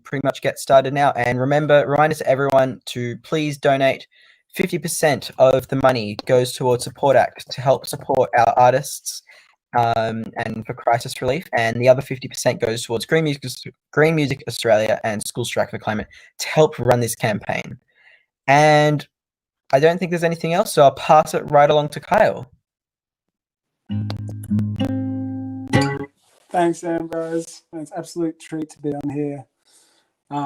pretty much get started now. And reminder to everyone to please donate. 50% of the money goes towards Support Act to help support our artists and for crisis relief, and the other 50% goes towards Green Music Australia and School Strike for Climate to help run this campaign. And I don't think there's anything else, so I'll pass it right along to Kyle. Thanks, Ambrose. It's an absolute treat to be on here. So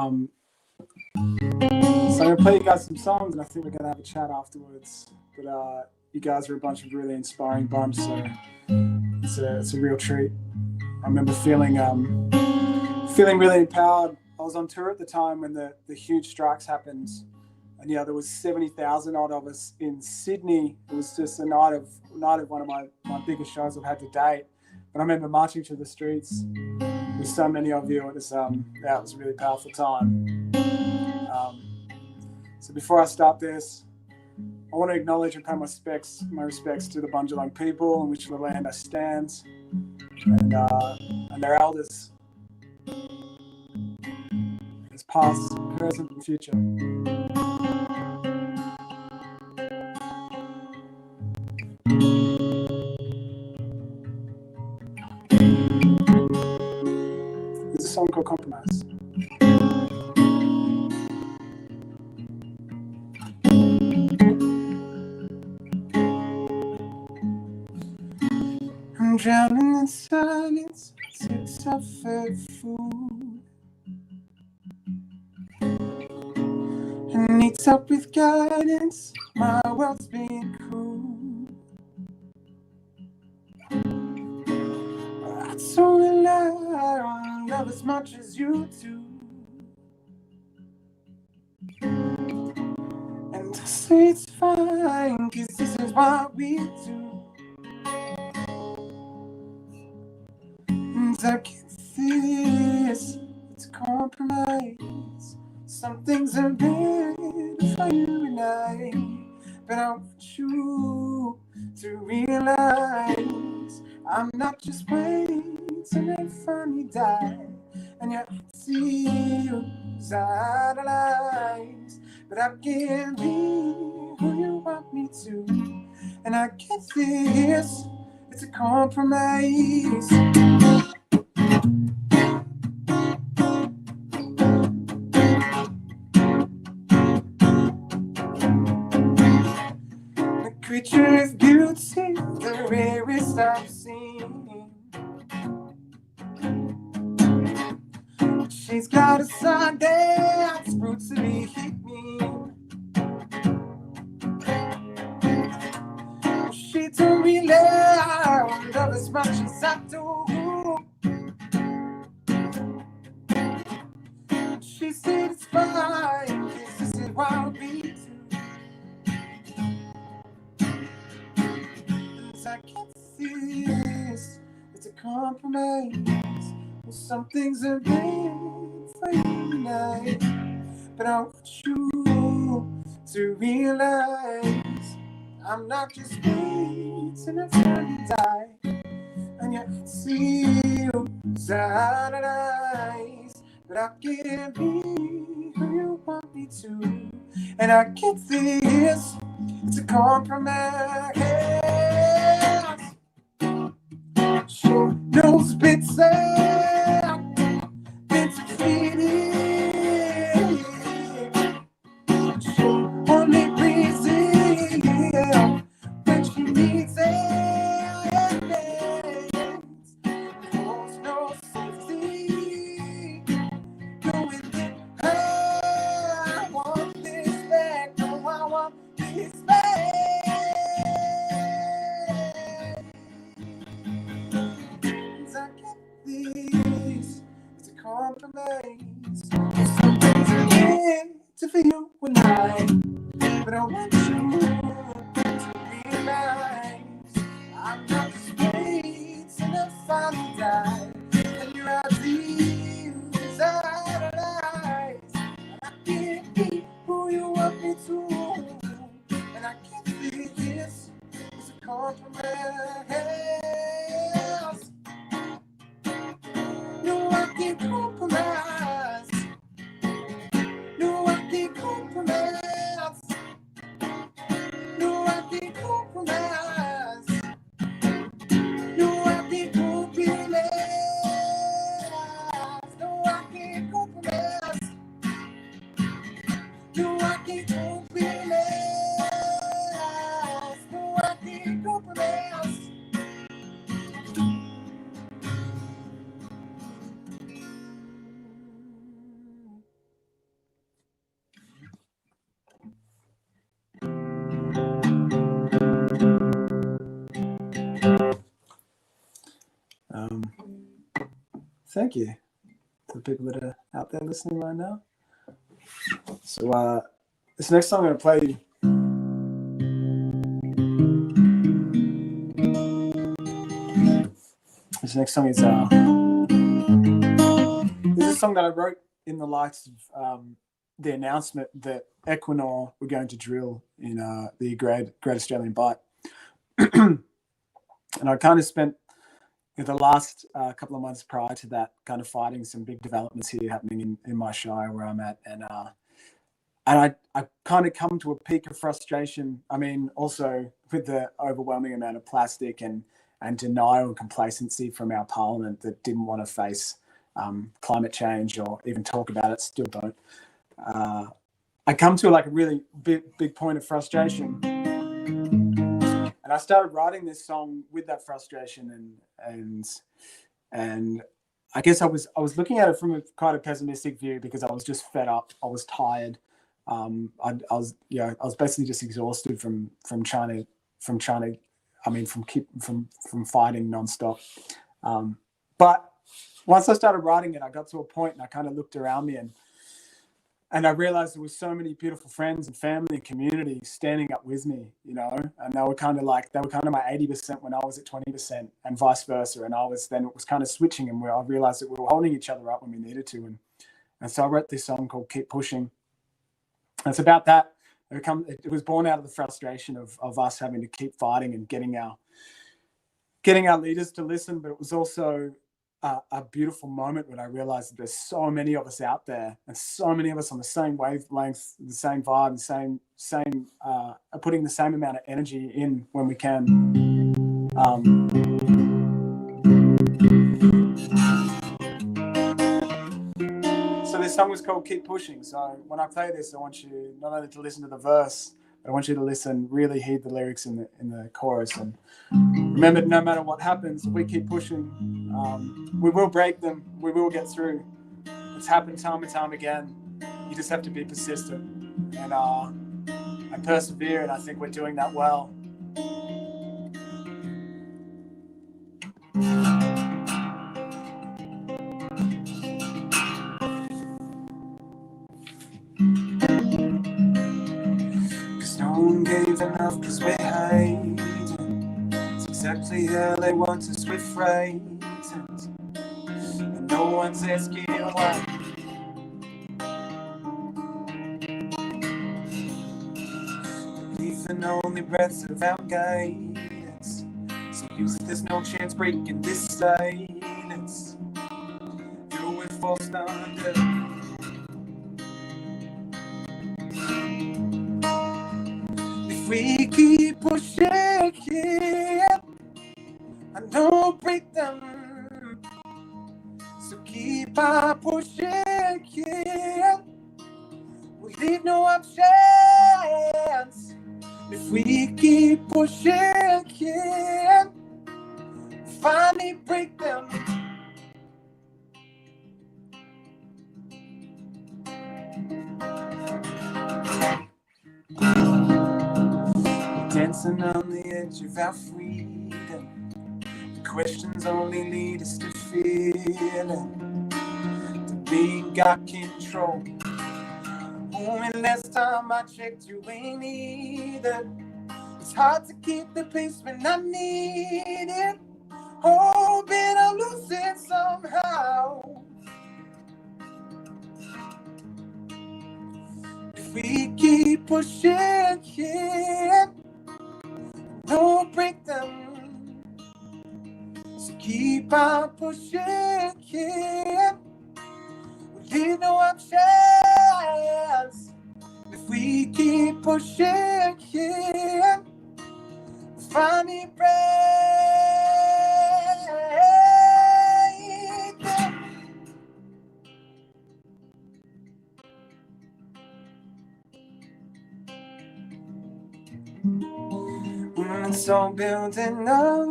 I'm going to play you guys some songs, and I think we're going to have a chat afterwards. But you guys are a bunch of really inspiring bunch, so it's a real treat. I remember feeling really empowered. I was on tour at the time when the huge strikes happened, and there was 70,000 odd of us in Sydney. It was just a night of one of my biggest shows I've had to date. But I remember marching through the streets with so many of you. It was a really powerful time. So before I start this, I want to acknowledge and pay my respects to the Bundjalung people on which the land I stand, and their elders, as past, present, and future. There's a song called Compromise. I'm drowning in silence, since I fed food. I need help with guidance, my world's being cruel. I don't rely on love as much as you do. And I say it's fine, 'cause this is what we do. And I get this, it's a compromise. Some things are better for you and I, but I want you to realize I'm not just waiting till I finally die. And your tears idolize, but I can be who you want me to. And I get this, it's a compromise. The creature is beauty, the rarest I've seen. She's got a side that's brutally hit me. She don't really love as much as I do. She said it's fine, 'cause this is what we do. I can see this, it's a compromise. Well, some things are good for you and I, but I want you to realize I'm not just waiting till I die. And you see sad eyes, but I can be who you want me to. And I get this, it's a compromise. She knows bits fleeting. She only breathes in when she needs it. There's no safety going in her. I want this back, no, I want this back. I get this, it's a compromise. Some things are meant for you and I, but I want you to realize I'm not just waiting till I finally die. And your ideas idolize, and I can't be who you want me to. And I can't be this, it's a compromise. No, I can't compromise. Thank you to the people that are out there listening right now. So this next song I'm going to play, this next song is this is a song that I wrote in the lights of the announcement that Equinor were going to drill in the Great Australian Bight. And I kind of spent the last couple of months prior to that kind of fighting some big developments here happening in my shire where I'm at. And I kind of come to a peak of frustration. I mean, also with the overwhelming amount of plastic and denial and complacency from our parliament that didn't want to face climate change or even talk about it, still don't. I come to like a really big point of frustration. And I started writing this song with that frustration and I guess I was looking at it from a kind of pessimistic view because I was just fed up. I was tired. I was basically just exhausted from fighting nonstop. But once I started writing it, I got to a point and I kind of looked around me and I realized there was so many beautiful friends and family and community standing up with me, you know, and they were kind of my 80% when I was at 20% and vice versa. And it was kind of switching, and I realized that we were holding each other up when we needed to. And so I wrote this song called Keep Pushing. And it's about that. It was born out of the frustration of us having to keep fighting and getting our leaders to listen. But it was also a beautiful moment when I realized that there's so many of us out there and so many of us on the same wavelength, the same vibe, the same putting the same amount of energy in when we can. So this song was called Keep Pushing. So when I play this, I want you not only to listen to the verse, but I want you to really heed the lyrics in the chorus. And remember, no matter what happens, if we keep pushing, we will break them. We will get through. It's happened time and time again. You just have to be persistent and persevere. And I think we're doing that well. Cause no one gave enough cause we're hating. It's exactly how they want us, we're frightened. And no one's asking why. Belief in only breaths of our guidance. So use there's no chance breaking this silence. Do it for starters. If we keep pushing, I know break them. So keep on pushing, we leave no options. If we keep pushing, finally break them. Dancing on the edge of our freedom. The questions only lead us to feeling that we got control. Only last time I checked, you ain't either. It's hard to keep the pace when I need it. Hoping I'll lose it somehow. If we keep pushing, don't break them. So keep on pushing, we leave no options. If we keep pushing, finally break them. It's all building up.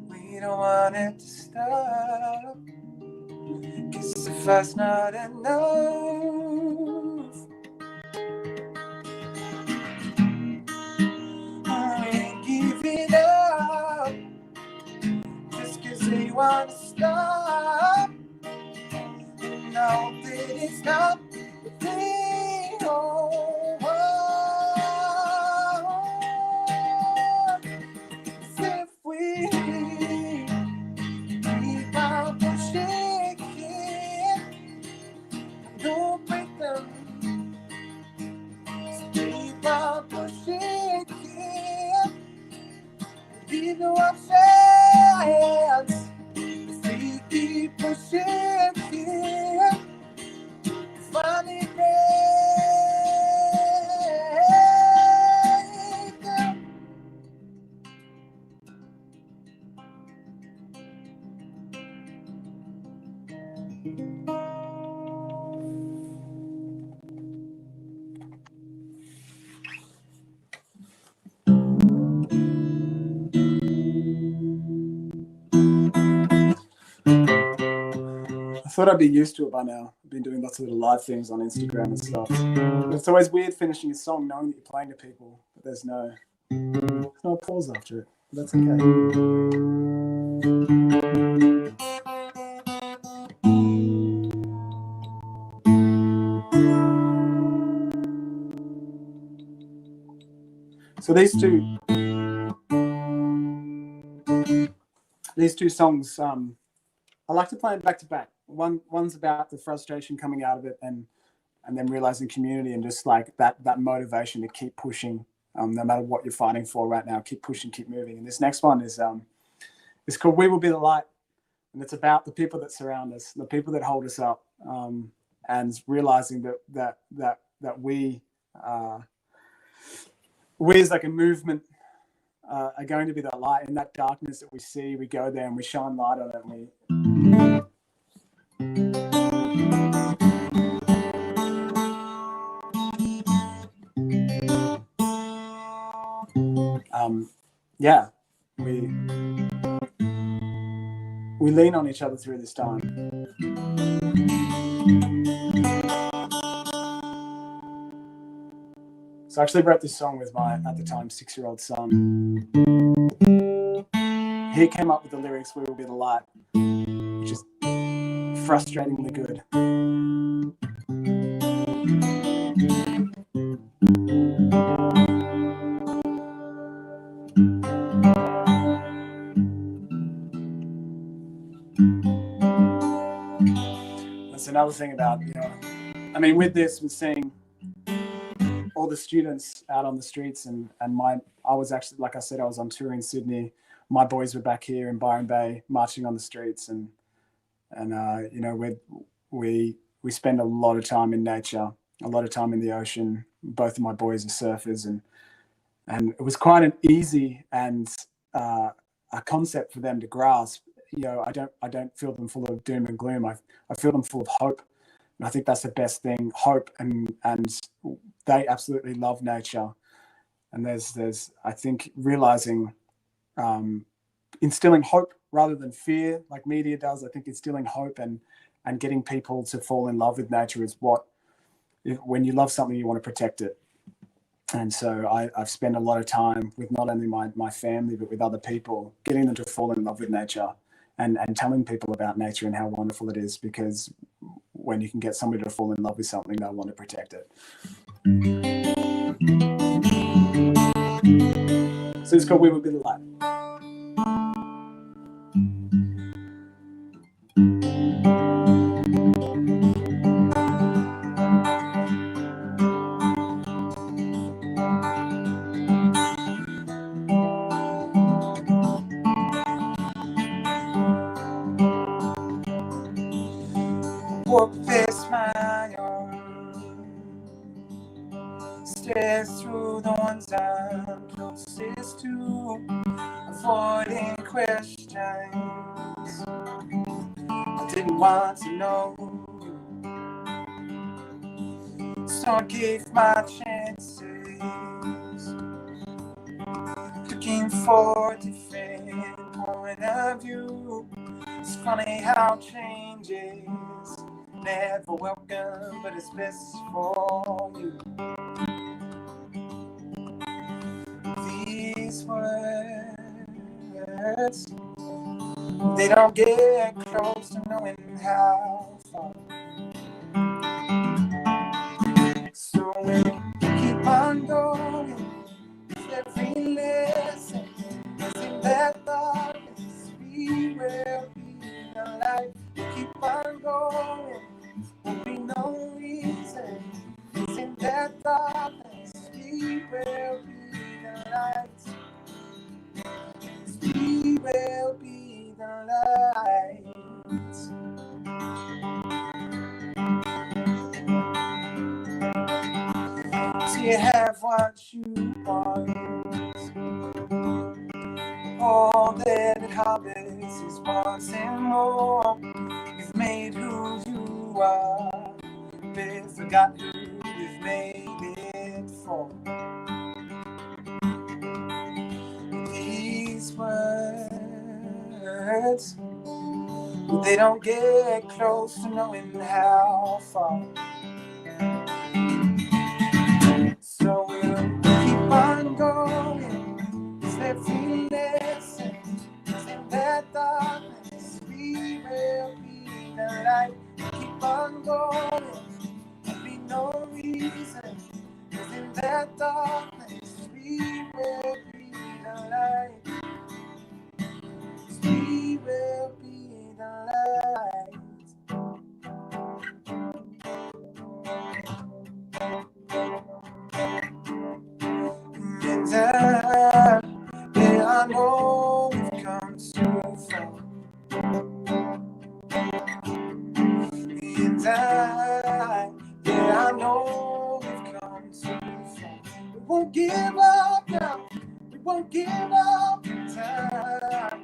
We don't want it to stop. 'Cause if that's not enough, I ain't giving up. Just 'cause they want to stop. Know that it's not the whole world. If we keep on pushing, don't break them. Keep on pushing, leave no options. If we keep pushing, finally break them. I thought I'd be used to it by now. I've been doing lots of little live things on Instagram and stuff. But it's always weird finishing a song knowing that you're playing to people, but there's no pause after it. But that's okay. So these two songs, I like to play them back to back. One's about the frustration coming out of it, and then realizing community and just like that motivation to keep pushing, no matter what you're fighting for right now. Keep pushing, keep moving. And this next one is it's called "We Will Be the Light," and it's about the people that surround us, the people that hold us up, and realizing that we as like a movement are going to be the light in that darkness that we see. We go there and we shine light on it. We lean on each other through this time. So I actually wrote this song with my, at the time, 6-year-old son. He came up with the lyrics, "We will be the light," which is frustratingly good. That's another thing about, with this, with seeing all the students out on the streets and I was actually, like I said, I was on tour in Sydney. My boys were back here in Byron Bay marching on the streets and we spend a lot of time in nature, a lot of time in the ocean. Both of my boys are surfers and it was quite an easy and a concept for them to grasp. I don't feel them full of doom and gloom. I feel them full of hope. And I think that's the best thing, hope, and they absolutely love nature. And there's I think realizing, instilling hope rather than fear, like media does. I think instilling hope and getting people to fall in love with nature is when you love something, you want to protect it. And so I've spent a lot of time with not only my family, but with other people, getting them to fall in love with nature and telling people about nature and how wonderful it is, because when you can get somebody to fall in love with something, they'll want to protect it. So it's called "We Will Be the Light." Walk this mile, stare through the ones I'm closest to, avoiding questions I didn't want to know. So I gave my chances, looking for a different point of view. It's funny how change is never welcome, but it's best for you. These words They don't get close to knowing how far. So we'll keep on going with every lesson. Cause in that darkness we will be the light. We'll keep on going, there'll be no reason. Cause in that darkness we will be the light. We will be the light. So you have what you want. All that it harbors is wanting more. You've made who you are, but forgot who you've made it for. These words, they don't get close to knowing how far. So we'll keep on going, cause every lesson is in that darkness. We will be the light. Keep on going, there'll be no reason. Cause in that darkness, we will be the light. We will be the light. And yeah, I know we've come too far. And yeah, I know we've come too far. We won't give up now. We won't give up in time.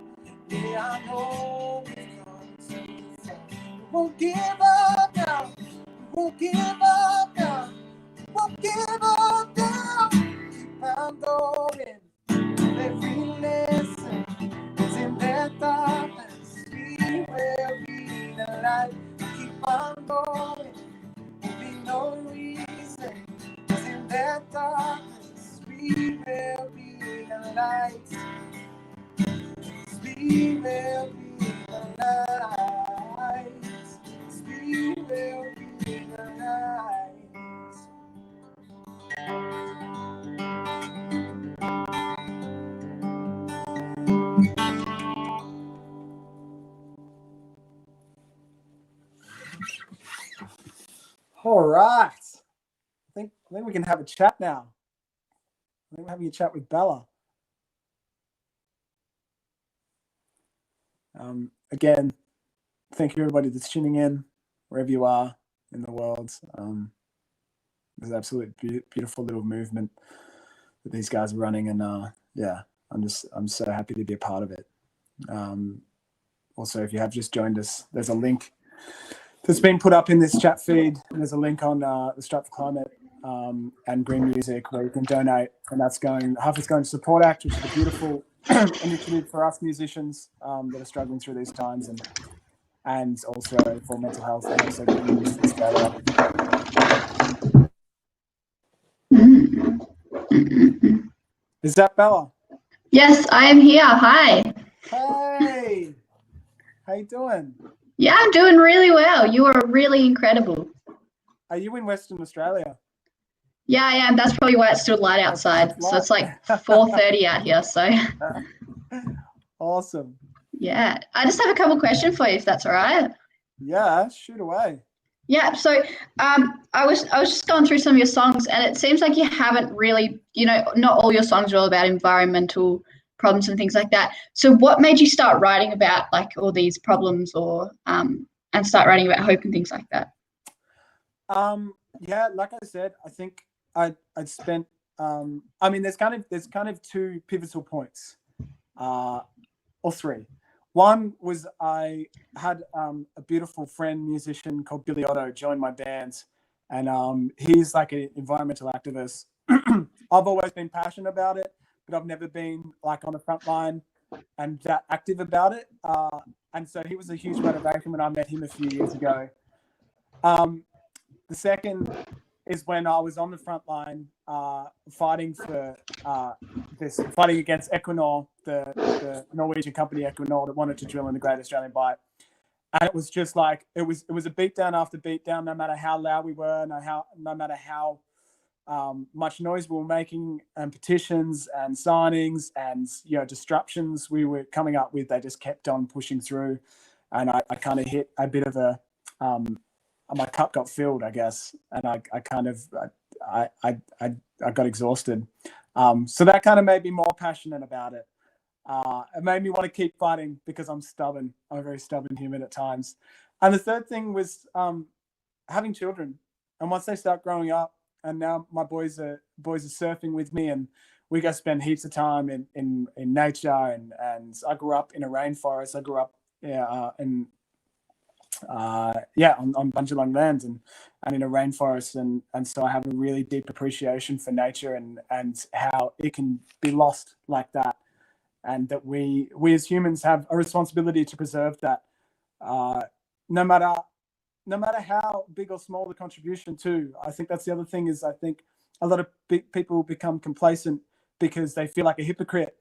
Yeah, I know we've come too far. We won't give up now. We won't give up now. We won't give up now. Keep on going. Every lesson is in that darkness. We will be the light. Keep on going. There'll be no reason. Cause in that darkness, we will be the light. We will be the light. We will be the light. All right. I think we can have a chat now. I think we're having a chat with Bella. Again, thank you everybody that's tuning in, wherever you are in the world. There's an absolutely beautiful little movement that these guys are running, and yeah, I'm so happy to be a part of it. Also, if you have just joined us, there's a link that's been put up in this chat feed, and there's a link on the Stripe for Climate and Green Music where you can donate, and that's half is going to Support Act, which is a beautiful initiative for us musicians that are struggling through these times, and also for mental health, and also Green Music Australia. Is that Bella? Yes, I am here. Hi. Hey, how you doing? Yeah, I'm doing really well. You are really incredible. Are you in Western Australia? Yeah, I am. That's probably why it's still light outside. So it's like 4:30 out here. So awesome. Yeah, I just have a couple questions for you, if that's all right. Yeah, shoot away. Yeah, so I was just going through some of your songs, and it seems like you haven't really, not all your songs are all about environmental problems and things like that. So what made you start writing about like all these problems, or and start writing about hope and things like that? Yeah, like I said, I think I'd spent I mean there's kind of two pivotal points, or three. One was I had a beautiful friend musician called Billy Otto join my band, and he's like an environmental activist. I've always been passionate about it, but I've never been like on the front line and that active about it. And so he was a huge motivation when I met him a few years ago. The second is when I was on the front line fighting against Equinor, the Norwegian company Equinor that wanted to drill in the Great Australian Bight. And it was just like, it was a beatdown after beatdown, no matter how loud we were, no matter how much noise we were making, and petitions and signings and, disruptions we were coming up with. They just kept on pushing through. And I kind of hit a bit of a, my cup got filled, I guess. And I got exhausted. So that kind of made me more passionate about it. It made me want to keep fighting because I'm stubborn. I'm a very stubborn human at times. And the third thing was having children. And once they start growing up, and now my boys are surfing with me, and we go spend heaps of time in nature. And I grew up in a rainforest. I grew up on Bundjalung lands and in a rainforest, and so I have a really deep appreciation for nature and how it can be lost like that. And that we as humans have a responsibility to preserve that, no matter how big or small the contribution too. I think that's the other thing, is I think a lot of big people become complacent because they feel like a hypocrite,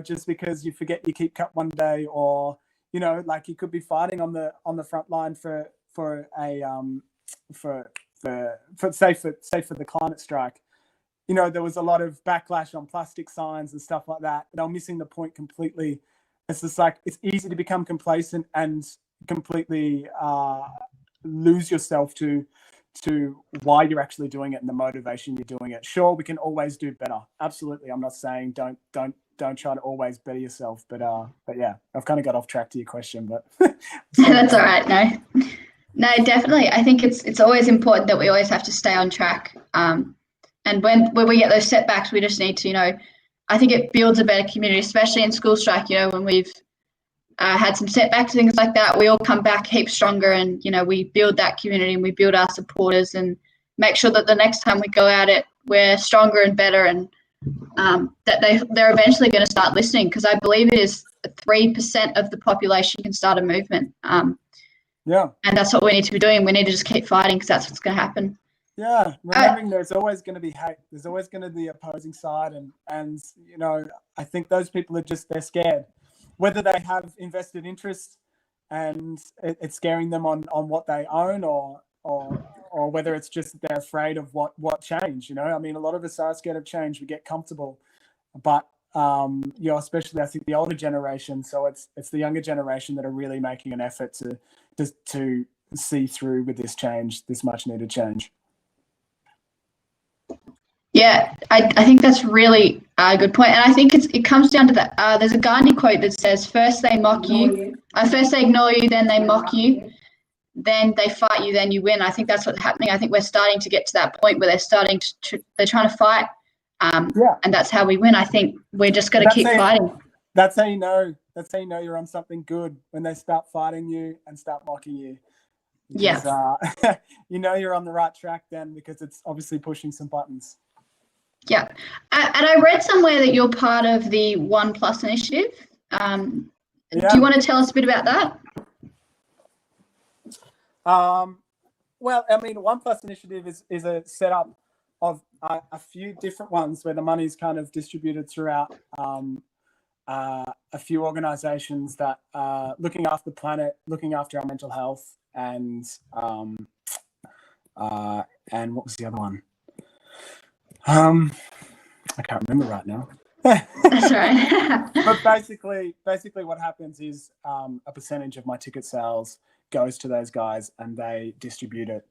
just because you forget your keep cup one day, or, like you could be fighting on the front line for the climate strike. There was a lot of backlash on plastic signs and stuff like that, but I'm missing the point completely. It's just like, it's easy to become complacent and completely lose yourself to why you're actually doing it and the motivation you're doing it. Sure, we can always do better. Absolutely. I'm not saying don't try to always better yourself, but yeah, I've kind of got off track to your question, but that's all right. No, definitely. I think it's always important that we always have to stay on track. And when we get those setbacks, we just need to, I think it builds a better community, especially in school strike, when we've had some setbacks, things like that, we all come back heaps stronger, and, we build that community and we build our supporters and make sure that the next time we go at it, we're stronger and better, and that they're eventually going to start listening, because I believe it is 3% of the population can start a movement. Yeah. And that's what we need to be doing. We need to just keep fighting, because that's what's going to happen. Yeah, remembering there's always going to be hate. There's always going to be opposing side, and I think those people are they're scared, whether they have invested interest and it's scaring them on what they own, or whether it's just they're afraid of what change. I mean, a lot of us are scared of change. We get comfortable, but especially I think the older generation. So it's the younger generation that are really making an effort to see through with this change, this much needed change. Yeah, I think that's really a good point. And I think it comes down to that. There's a Gandhi quote that says, first they mock you, first they ignore you, then they mock you, then they fight you, then you win. I think that's what's happening. I think we're starting to get to that point where they're trying to fight, and that's how we win. I think we're just going to keep fighting. That's how you know you're on something good, when they start fighting you and start mocking you. Because, you're on the right track then, because it's obviously pushing some buttons. Yeah. And I read somewhere that you're part of the 1+ initiative. Do you want to tell us a bit about that? Well, I mean, 1+ initiative is a setup of a few different ones where the money's kind of distributed throughout a few organizations that are looking after the planet, looking after our mental health, and what was the other one? I can't remember right now. That's right. But basically what happens is a percentage of my ticket sales goes to those guys, and they distribute it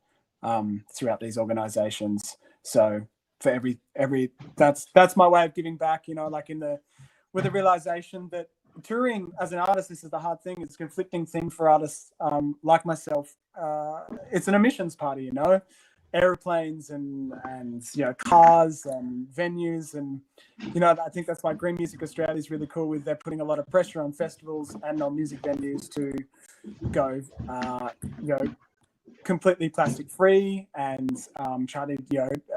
throughout these organizations. So for every that's my way of giving back, like with the realization that touring as an artist, this is the hard thing. It's a conflicting thing for artists like myself. It's an emissions party, airplanes and cars and venues, and I think that's why Green Music Australia is really cool. They're putting a lot of pressure on festivals and on music venues to go completely plastic free, and try to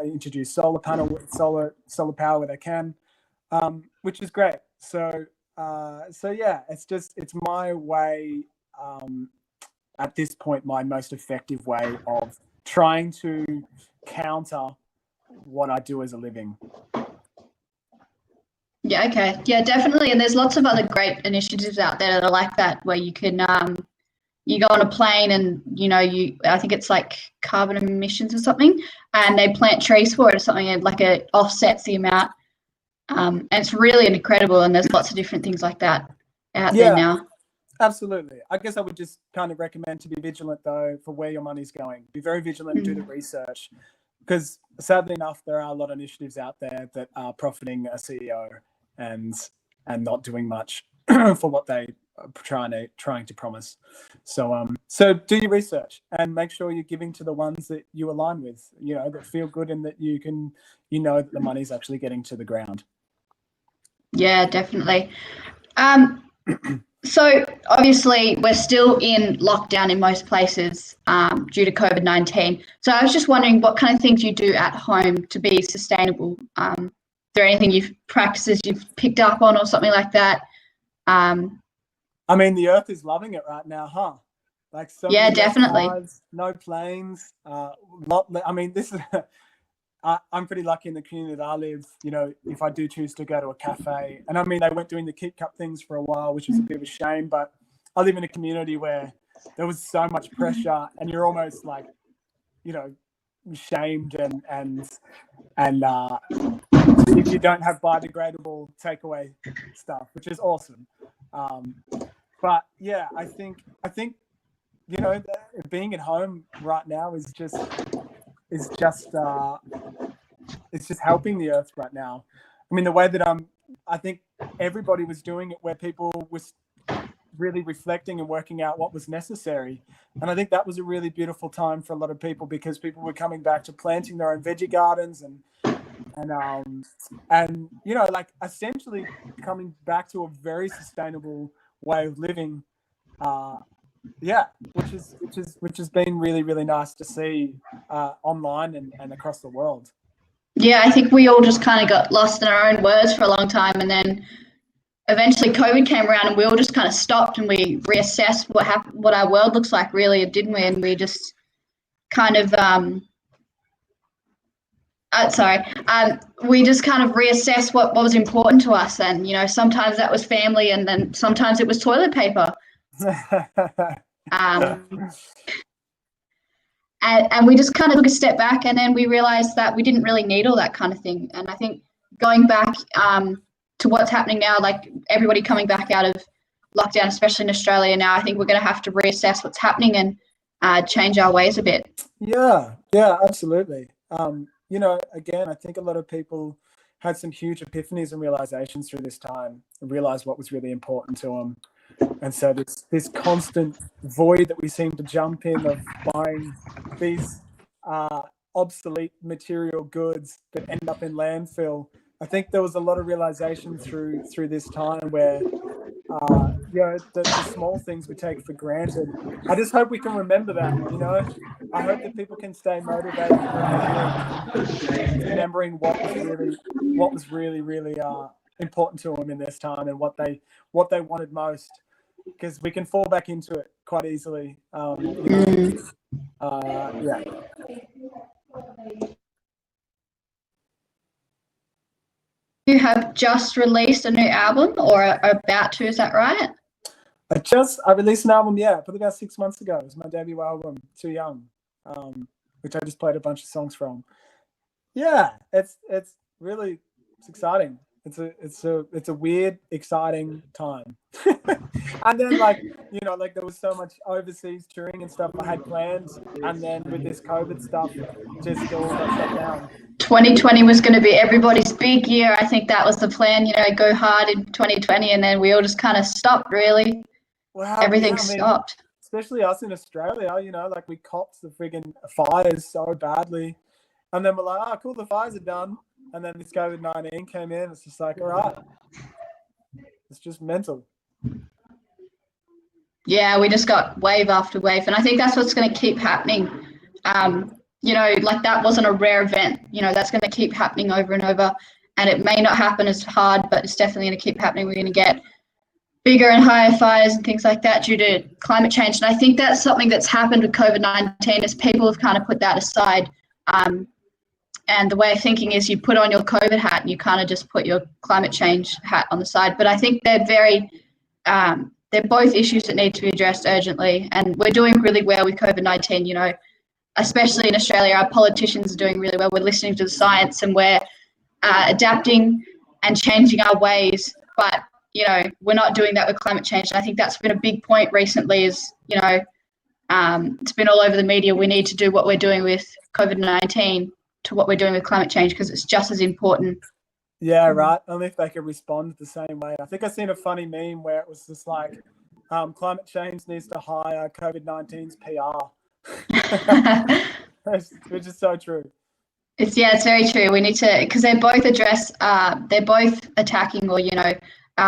introduce solar power where they can, which is great. So yeah, it's my way, at this point, my most effective way of trying to counter what I do as a living. Yeah, okay. Yeah, definitely. And there's lots of other great initiatives out there that are like that, where you can you go on a plane and I think it's like carbon emissions or something, and they plant trees for it or something, and like it offsets the amount. And it's really incredible, and there's lots of different things like that out there now. Absolutely. I guess I would just kind of recommend to be vigilant, though, for where your money's going. Be very vigilant and do the research, because sadly enough, there are a lot of initiatives out there that are profiting a CEO and not doing much for what they are trying to promise. So so do your research and make sure you're giving to the ones that you align with, that feel good and that that the money's actually getting to the ground. Yeah, definitely. So obviously we're still in lockdown in most places due to COVID-19. So I was just wondering what kind of things you do at home to be sustainable. Is there anything practices you've picked up on or something like that? I mean, the Earth is loving it right now, huh? Like many definitely. Cars, no planes. This is. I'm pretty lucky in the community that I live. If I do choose to go to a cafe, and I mean, they weren't doing the Kit Cup things for a while, which is a bit of a shame. But I live in a community where there was so much pressure, and you're almost like, shamed and if you don't have biodegradable takeaway stuff, which is awesome. But yeah, I think being at home right now is just it's just helping the Earth right now. I mean, the way that I think everybody was doing it, where people was really reflecting and working out what was necessary. And I think that was a really beautiful time for a lot of people, because people were coming back to planting their own veggie gardens and like essentially coming back to a very sustainable way of living. Which has been really, really nice to see online and across the world. Yeah, I think we all just kind of got lost in our own words for a long time, and then eventually COVID came around, and we all just kind of stopped and we reassessed what our world looks like, really, didn't we? And we just kind of we just kind of reassessed what was important to us, and sometimes that was family, and then sometimes it was toilet paper. And we just kind of took a step back, and then we realized that we didn't really need all that kind of thing. And I think going back to what's happening now, like everybody coming back out of lockdown, especially in Australia now, I think we're going to have to reassess what's happening and change our ways a bit. Yeah, absolutely. Again, I think a lot of people had some huge epiphanies and realizations through this time, and realized what was really important to them. And so this constant void that we seem to jump in of buying these obsolete material goods that end up in landfill, I think there was a lot of realization through this time where the small things we take for granted. I just hope we can remember that. I hope that people can stay motivated, remembering what was really, really important to them in this time, and what they wanted most, because we can fall back into it quite easily. You have just released a new album, or are about to, is that right? I released an album, probably about 6 months ago. It was my debut album, Too Young, which I just played a bunch of songs from. Yeah, it's really exciting. It's a weird, exciting time. And then there was so much overseas touring and stuff I had planned, and then with this COVID stuff, just all got shut down. 2020 was going to be everybody's big year. I think that was the plan, go hard in 2020, and then we all just kind of stopped, really. Wow, everything stopped. Especially us in Australia, we copped the friggin' fires so badly. And then we're like, cool, the fires are done. And then this COVID-19 came in. It's just like, all right. It's just mental. Yeah, we just got wave after wave. And I think that's what's going to keep happening. Like that wasn't a rare event. That's going to keep happening over and over. And it may not happen as hard, but it's definitely going to keep happening. We're going to get bigger and higher fires and things like that due to climate change. And I think that's something that's happened with COVID-19 is people have kind of put that aside. And the way of thinking is you put on your COVID hat and you kind of just put your climate change hat on the side. But I think they're both issues that need to be addressed urgently. And we're doing really well with COVID-19, you know, especially in Australia. Our politicians are doing really well. We're listening to the science and we're adapting and changing our ways. But, you know, we're not doing that with climate change. And I think that's been a big point recently is, you know, it's been all over the media. We need to do what we're doing with COVID-19 to what we're doing with climate change because it's just as important. Yeah, right. Only if they could respond the same way. I think I seen a funny meme where it was just like, climate change needs to hire COVID-19's PR, which is so true. It's very true. We need to, because they both address, they're both attacking or, you know,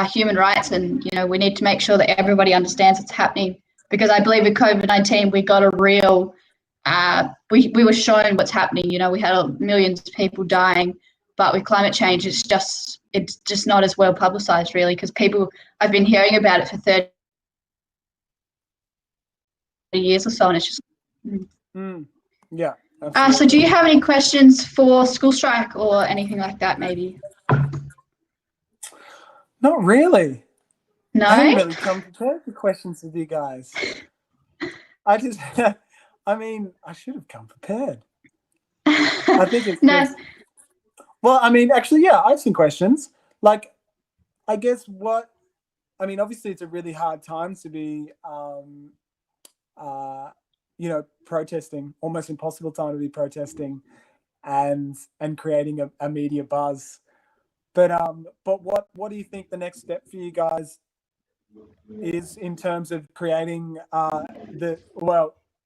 human rights, and, you know, we need to make sure that everybody understands what's happening. Because I believe with COVID-19, we got a real, we were shown what's happening. You know, we had millions of people dying. But with climate change, it's just not as well publicized, really, because people have been hearing about it for 30 years or so, and it's just. Yeah. So, do you have any questions for School Strike or anything like that, maybe? Not really. No. I didn't really come prepared for questions with you guys. I should have come prepared. I think it's no. just, well, I mean, actually, yeah, I have some questions. Like, I guess obviously it's a really hard time to be, you know, protesting, almost impossible time to be protesting and creating a media buzz. But what do you think the next step for you guys is in terms of creating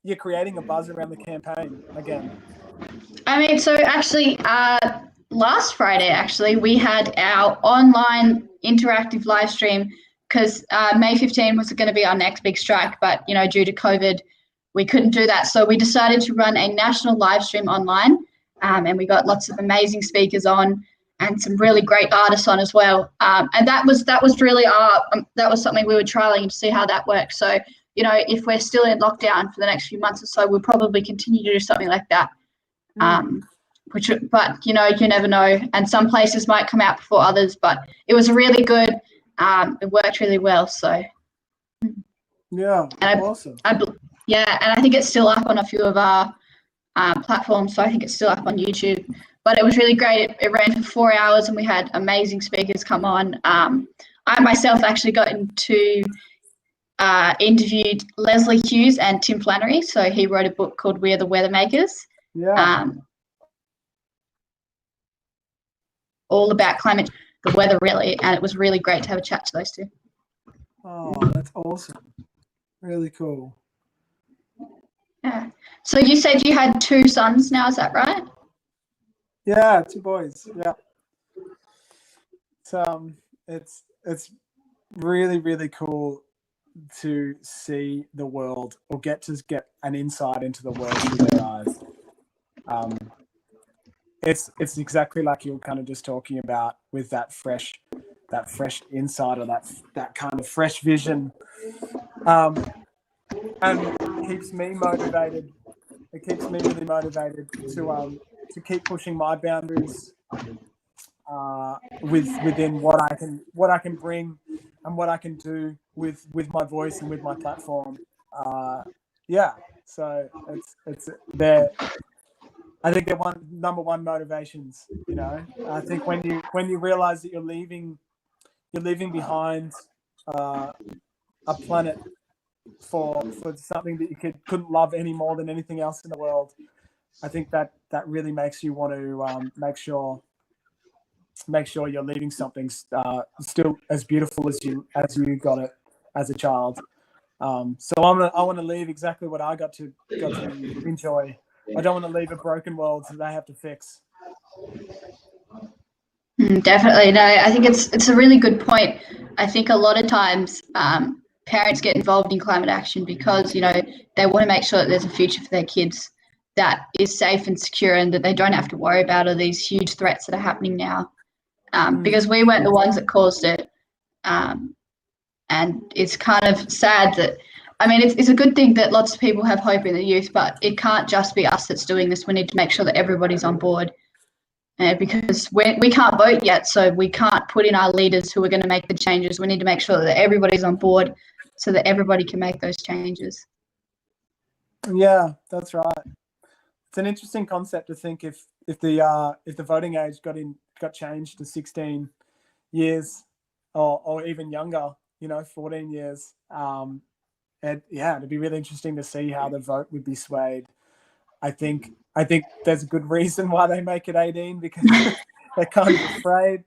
you're creating a buzz around the campaign again? I mean, so actually, last Friday, we had our online interactive live stream because May 15 was going to be our next big strike, but, you know, due to COVID, we couldn't do that. So we decided to run a national live stream online, and we got lots of amazing speakers on and some really great artists on as well. And that was really that was something we were trialing to see how that works. So, you know, if we're still in lockdown for the next few months or so, we'll probably continue to do something like that. But you know, you never know, and some places might come out before others. But it was really good. It worked really well. So yeah, and awesome. And I think it's still up on a few of our platforms. So I think it's still up on YouTube. But it was really great. It ran for 4 hours, and we had amazing speakers come on. I myself actually got into interviewed Leslie Hughes and Tim Flannery. So he wrote a book called "We Are the Weather Makers." Yeah. All about climate, the weather, really, and it was really great to have a chat to those two. Oh, that's awesome! Really cool. Yeah. So you said you had 2 sons now, is that right? Yeah, 2 boys. Yeah. So it's really, really cool to see the world, or get an insight into the world through their eyes. It's exactly like you were kind of just talking about with that fresh insight, or that kind of fresh vision, and keeps me motivated. It keeps me really motivated to keep pushing my boundaries within what I can bring and what I can do with my voice and with my platform. So it's there. I think they're number one motivations. You know, I think when you realize that you're leaving behind a planet for something that you couldn't love any more than anything else in the world, I think that really makes you want to make sure you're leaving something still as beautiful as you got it as a child. So I want to leave exactly what I got to enjoy. I don't want to leave a broken world that they have to fix. Definitely. No, I think it's a really good point. I think a lot of times parents get involved in climate action because, you know, they want to make sure that there's a future for their kids that is safe and secure, and that they don't have to worry about all these huge threats that are happening now. Because we weren't the ones that caused it. And it's kind of sad that, I mean, it's a good thing that lots of people have hope in the youth, but it can't just be us that's doing this. We need to make sure that everybody's on board. because we can't vote yet, so we can't put in our leaders who are going to make the changes. We need to make sure that everybody's on board so that everybody can make those changes. Yeah, that's right. It's an interesting concept to think if the voting age got changed to 16 years or even younger, 14 years. It'd be really interesting to see how the vote would be swayed. I think there's a good reason why they make it 18, because they're kind of afraid,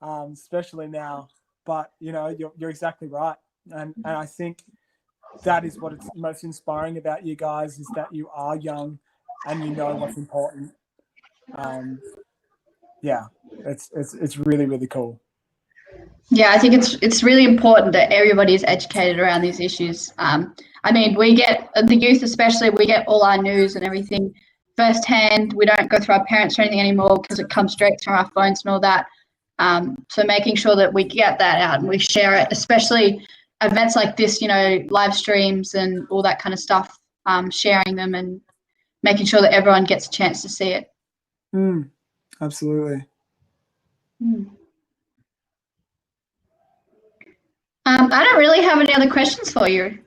especially now. But you're exactly right, and I think that is what it's most inspiring about you guys, is that you are young and you know what's important. It's really, really cool. Yeah, I think it's really important that everybody is educated around these issues. I mean, we get the youth, especially, we get all our news and everything firsthand. We don't go through our parents or anything anymore because it comes straight through our phones and all that. So making sure that we get that out and we share it, especially events like this, live streams and all that kind of stuff, sharing them and making sure that everyone gets a chance to see it. Absolutely. I don't really have any other questions for you.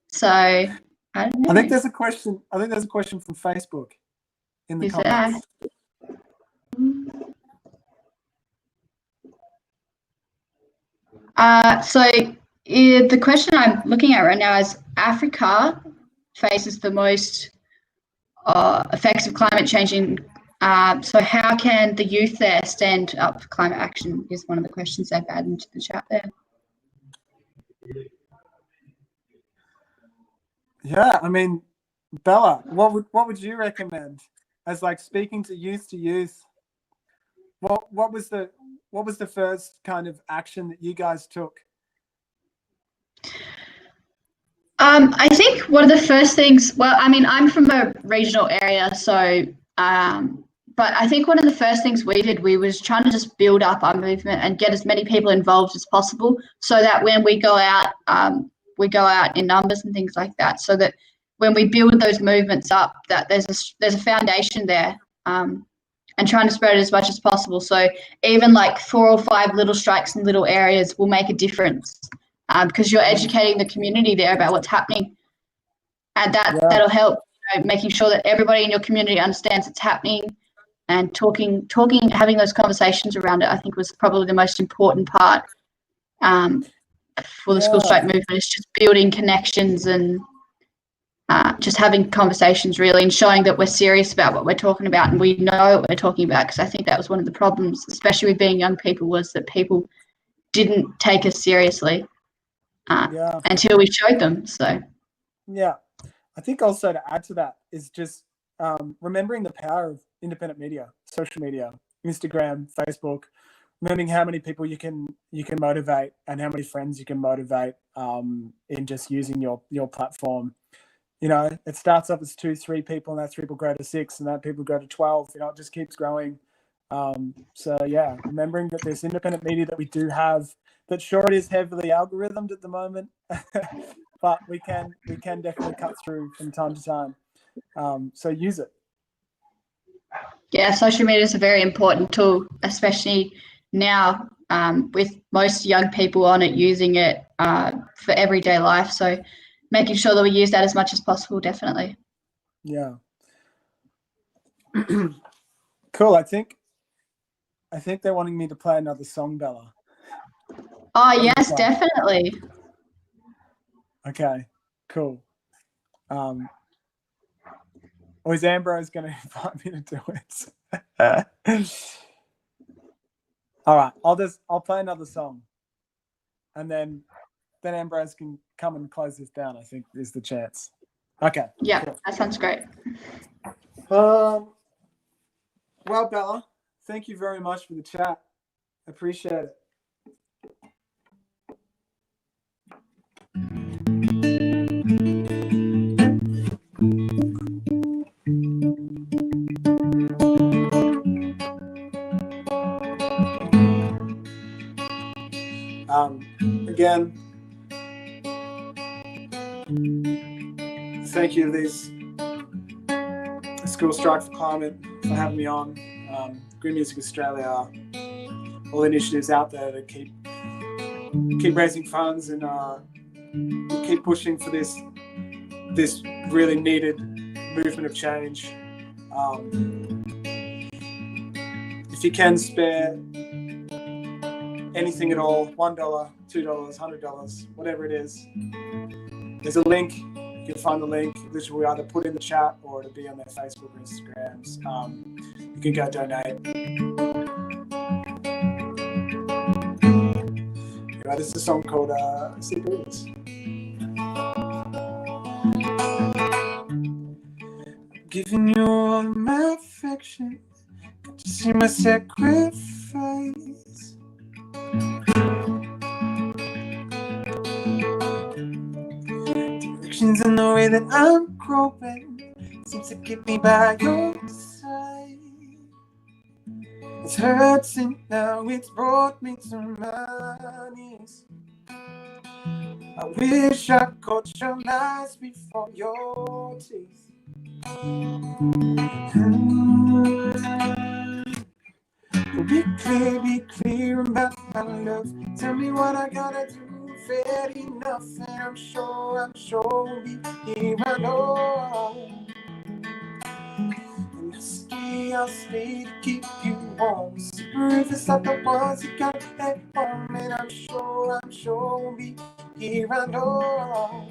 So I don't know. I think there's a question from Facebook in the comments. The question I'm looking at right now is Africa faces the most effects of climate change. So how can the youth there stand up for climate action is one of the questions they've added into the chat there. Yeah, I mean, Bella, what would you recommend as like speaking to youth? What was the first kind of action that you guys took? I think one of the first things, well, I mean, I'm from a regional area, so but I think one of the first things we did, we was trying to just build up our movement and get as many people involved as possible, so that when we go out in numbers and things like that, so that when we build those movements up, that there's a foundation there, and trying to spread it as much as possible. So even like 4 or 5 little strikes in little areas will make a difference, because you're educating the community there about what's happening, and that'll help, making sure that everybody in your community understands it's happening. And talking, having those conversations around it, I think, was probably the most important part for the school strike movement. Is just building connections and just having conversations, really, and showing that we're serious about what we're talking about and we know what we're talking about. Because I think that was one of the problems, especially with being young people, was that people didn't take us seriously until we showed them. So yeah, I think also to add to that is just remembering the power of independent media, social media, Instagram, Facebook, remembering how many people you can motivate and how many friends you can motivate in just using your platform. It starts off as 2-3 people, and that 3 people grow to 6, and that people grow to 12. It just keeps growing. So yeah, remembering that there's independent media that we do have, that sure, it is heavily algorithmed at the moment, but we can definitely cut through from time to time. So use it. Yeah, social media is a very important tool, especially now, with most young people on it, using it for everyday life. So making sure that we use that as much as possible, definitely. Yeah. Cool. I think they're wanting me to play another song, Bella. Oh, yes, definitely. Okay, cool. Or is Ambrose going to invite me to do it? All right, I'll play another song, and then Ambrose can come and close this down. I think is the chance. Okay. Yeah, cool. That sounds great. Well, Bella, thank you very much for the chat. Appreciate it. Again, thank you to these School Strike for Climate for having me on. Green Music Australia, all initiatives out there to keep raising funds and keep pushing for this really needed movement of change. If you can spare anything at all, $1, $2, $100, whatever it is, there's a link. You can find the link. Literally, we either put in the chat or it'll be on their Facebook or Instagrams. You can go donate. Anyway, this is a song called Sea Breeze. Giving you all my affection, got to see my sacrifice. Directions in the way that I'm groping seems to keep me by your side. It's hurting now, it's brought me to my knees. I wish I caught your lies before your teeth. Be clear about my love. Tell me what I gotta do. Fair enough, and I'm sure we'll be here. I know. And I'll stay to keep you warm. Super if it's not the ones you got at home, and I'm sure we'll be here. I know.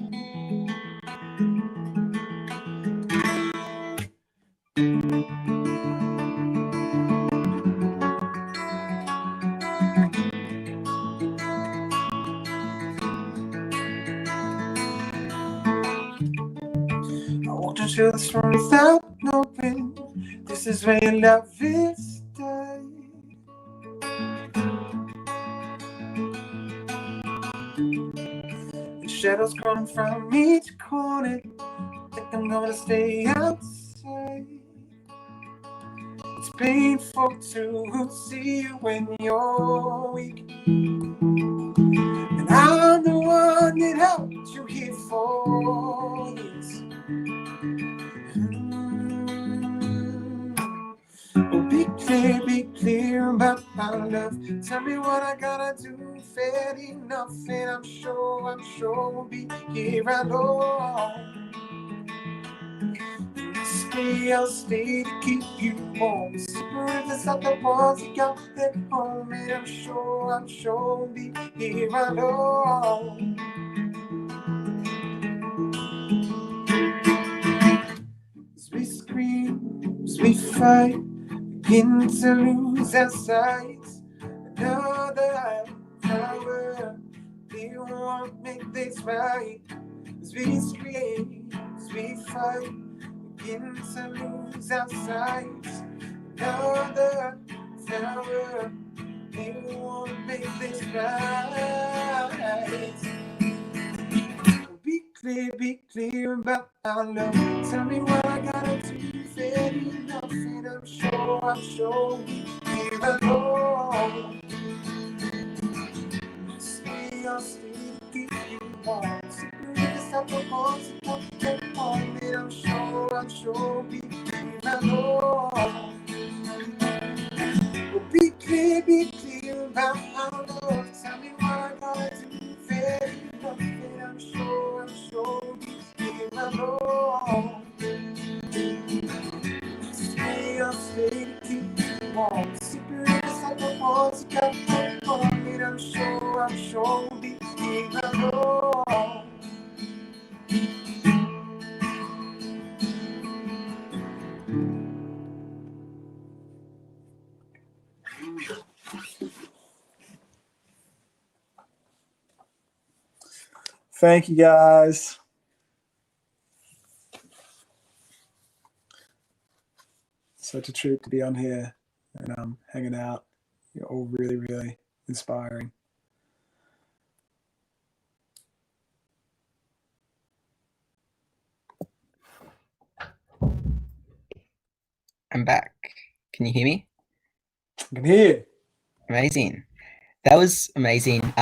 Until the storm without knowing, this is where your love is dying. The shadows growing from each corner, think I'm gonna stay outside. It's painful to see you when you're weak, and I'm the one that helped you here for this. Oh, be clear about my love. Tell me what I gotta do. Fair enough, and I'm sure we'll be here. I know. I'll stay to keep you warm. Super if it's not the ones you got at home, and I'm sure we'll be here. I know. As we scream, as we fight, begin to lose our sights. Another hour, we won't make this right. As we scream, as we fight, begin to lose our sights. Another hour, we won't make this right. Be clear about our love. Tell me what I gotta do. Fair enough, and I'm sure here alone. I'll stay to keep you warm. Super if not the ones that come back home, and I'm sure be here alone. Well, be clear about our love. Tell me what I gotta do. Fair enough, and I'm sure be here alone. I'll stay to keep you warm. Super if not the ones that come back home, and I'm sure be here alone. Thank you, guys. Such a treat to be on here and hanging out. You're all really, really inspiring. I'm back. Can you hear me? I can hear you. Amazing. That was amazing.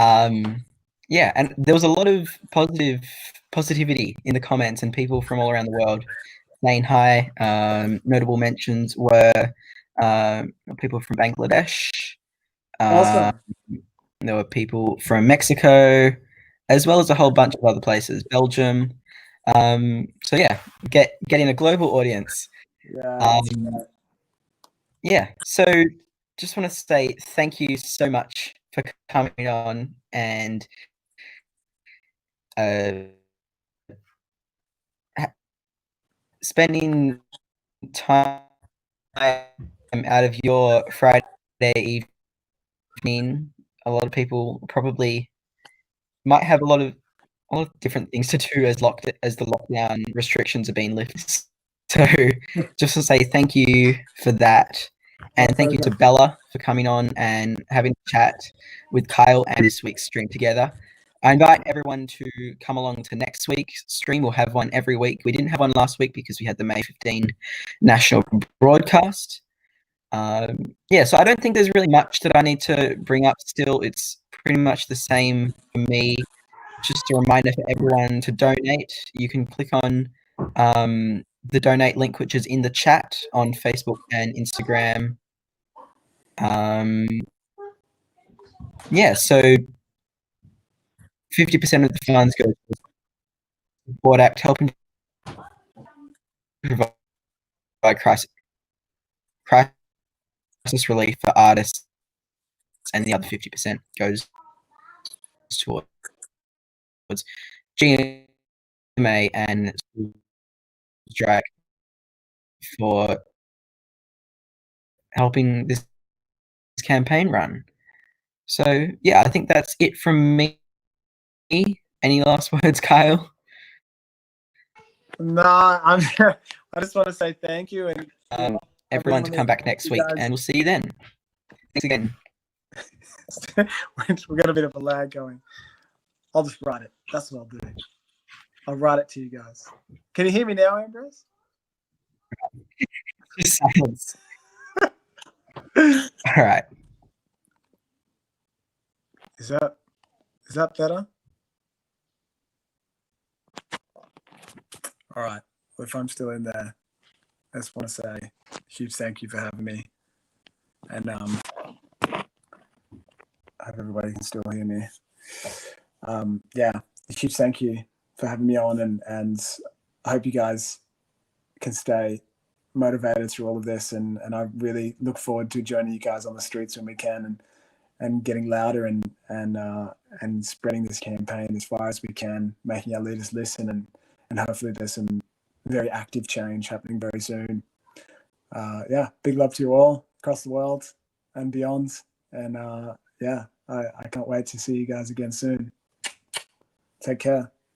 Yeah, and there was a lot of positivity in the comments and people from all around the world saying hi. Notable mentions were people from Bangladesh. Awesome. There were people from Mexico, as well as a whole bunch of other places, Belgium. So yeah, getting a global audience. Yeah. Yeah. So just want to say thank you so much for coming on and spending time out of your Friday evening. A lot of people probably might have a lot of different things to do as the lockdown restrictions are being lifted. So just to say thank you for that. And thank you to Bella for coming on and having a chat with Kyle and this week's stream together. I invite everyone to come along to next week's stream. We'll have one every week. We didn't have one last week because we had the May 15 national broadcast. Yeah, so I don't think there's really much that I need to bring up still. It's pretty much the same for me. Just a reminder for everyone to donate. You can click on the donate link, which is in the chat on Facebook and Instagram. Yeah, so 50% of the funds go to the Support Act, helping provide crisis relief for artists, and the other 50% goes towards GMA and Drag for helping this campaign run. So yeah, I think that's it from me. Any last words, Kyle? No, I just want to say thank you and everyone to come back next week, and we'll see you then. Thanks again. We got a bit of a lag going. I'll just write it. That's what I'll do. I'll write it to you guys. Can you hear me now, Ambrose? Just silence. All right. Is that better? All right. Well, if I'm still in there, I just want to say a huge thank you for having me. And I hope everybody can still hear me. Yeah, a huge thank you for having me on, and I hope you guys can stay motivated through all of this, and I really look forward to joining you guys on the streets when we can, and getting louder and spreading this campaign as far as we can, making our leaders listen, and hopefully there's some very active change happening very soon. Yeah, big love to you all across the world and beyond, and yeah, I can't wait to see you guys again soon. Take care.